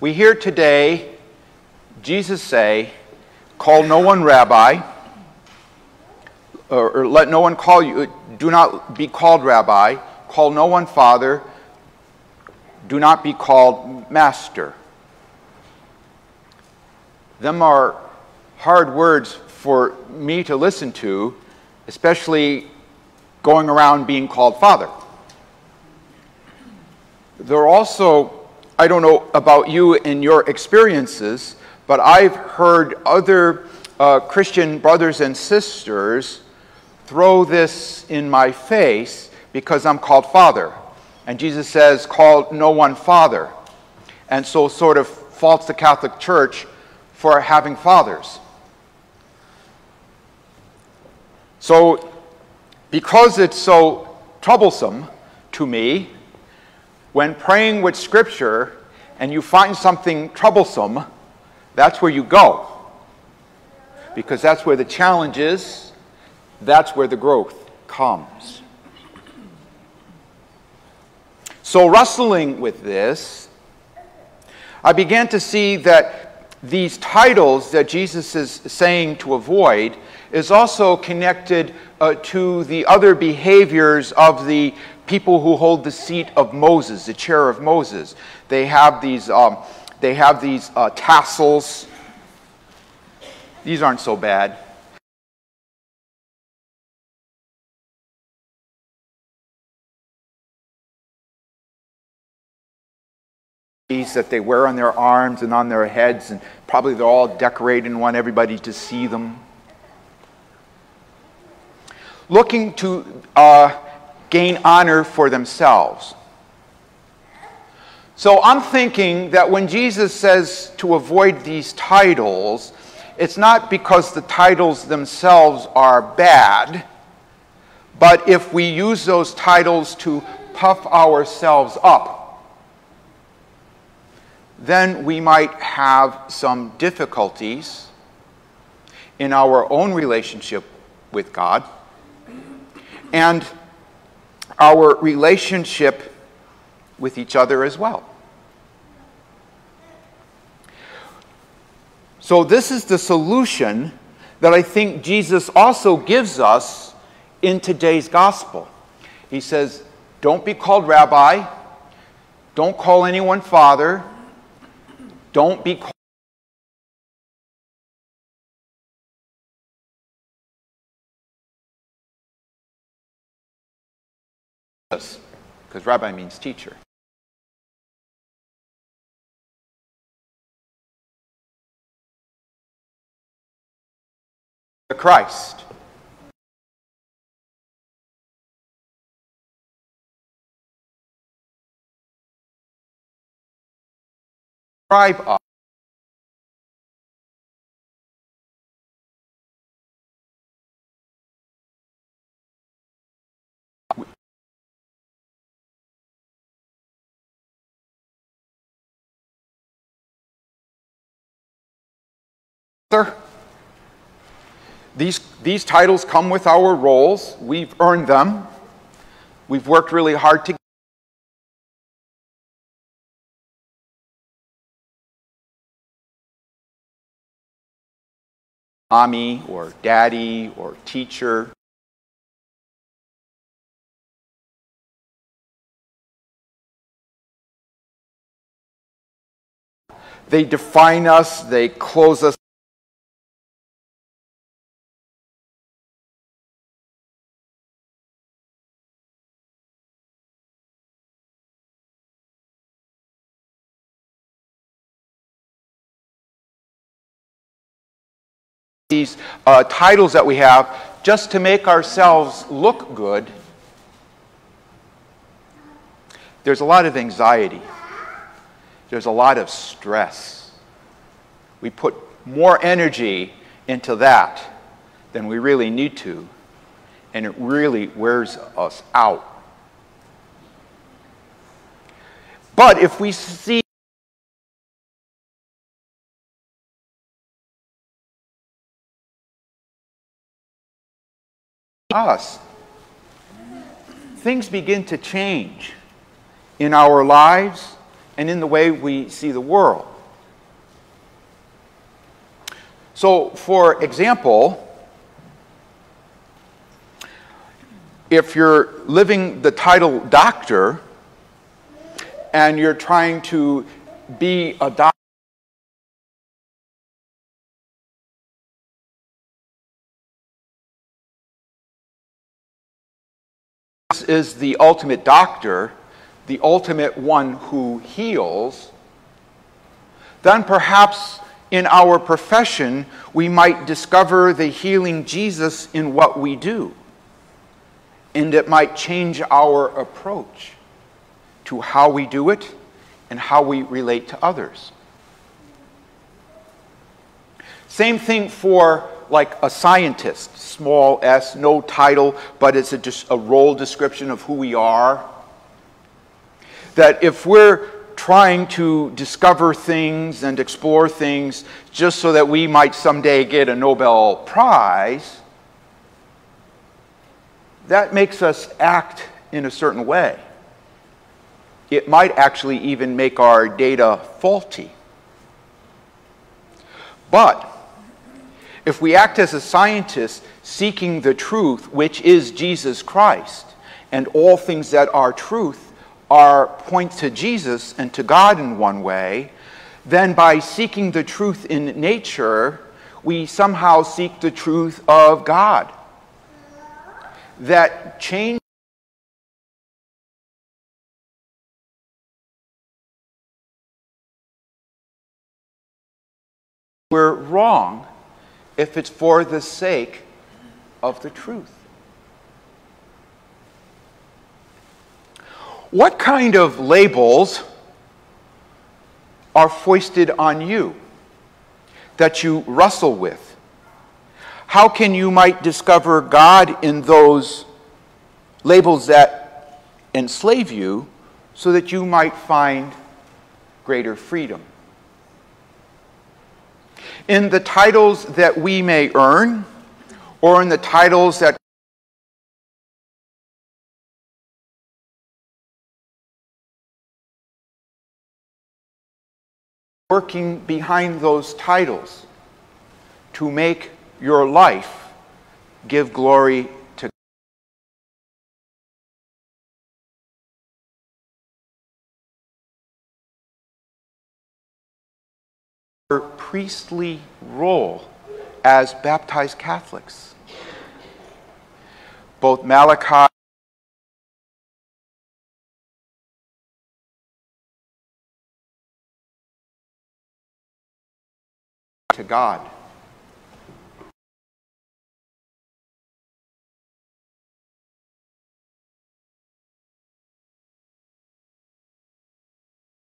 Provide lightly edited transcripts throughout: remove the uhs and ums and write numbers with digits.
We hear today Jesus say, call no one rabbi, or let no one call you, do not be called rabbi, call no one father, do not be called master. Them are hard words for me to listen to, especially going around being called father. They're also, I don't know about you and your experiences, but I've heard other Christian brothers and sisters throw this in my face because I'm called father. And Jesus says, call no one father. And so sort of faults the Catholic Church for having fathers. So, because it's so troublesome to me, when praying with Scripture and you find something troublesome, that's where you go. Because that's where the challenge is, that's where the growth comes. So, wrestling with this, I began to see that these titles that Jesus is saying to avoid is also connected to the other behaviors of the people who hold the seat of Moses, the chair of Moses. They have these tassels. These aren't so bad. That they wear on their arms and on their heads, and probably they're all decorated and want everybody to see them. Looking to gain honor for themselves. So I'm thinking that when Jesus says to avoid these titles, it's not because the titles themselves are bad, but if we use those titles to puff ourselves up, then we might have some difficulties in our own relationship with God and our relationship with each other as well. So this is the solution that I think Jesus also gives us in today's gospel. He says, don't be called rabbi, don't call anyone father, don't be called because rabbi means teacher. The Christ. Describe us. These titles come with our roles. We've earned them. We've worked really hard to mommy or daddy or teacher. They define us, they close us. These titles that we have just to make ourselves look good. There's a lot of anxiety. There's a lot of stress. We put more energy into that than we really need to, and it really wears us out. But if we see us, things begin to change in our lives, and in the way we see the world. So, for example, if you're living the title doctor and you're trying to be a doctor, this is the ultimate doctor, the ultimate one who heals, then perhaps in our profession we might discover the healing Jesus in what we do. And it might change our approach to how we do it and how we relate to others. Same thing for like a scientist, small s, no title, but it's just a role description of who we are. That if we're trying to discover things and explore things just so that we might someday get a Nobel Prize, that makes us act in a certain way. It might actually even make our data faulty. But if we act as a scientist seeking the truth, which is Jesus Christ, and all things that are truth point to Jesus and to God in one way, then by seeking the truth in nature, we somehow seek the truth of God. That change we're wrong if it's for the sake of the truth. What kind of labels are foisted on you that you wrestle with? How can you might discover God in those labels that enslave you so that you might find greater freedom? In the titles that we may earn, or in the titles that working behind those titles to make your life give glory to our priestly role as baptized Catholics. Both Malachi to God.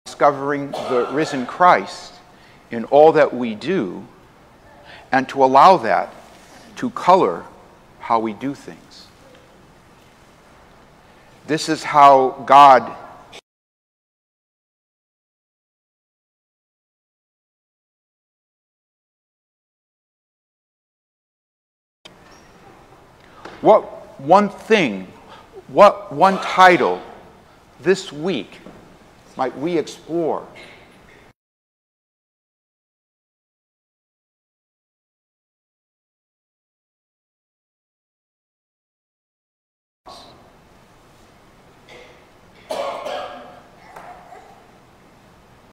Discovering the risen Christ in all that we do, and to allow that to color how we do things. This is how God what one title this week might we explore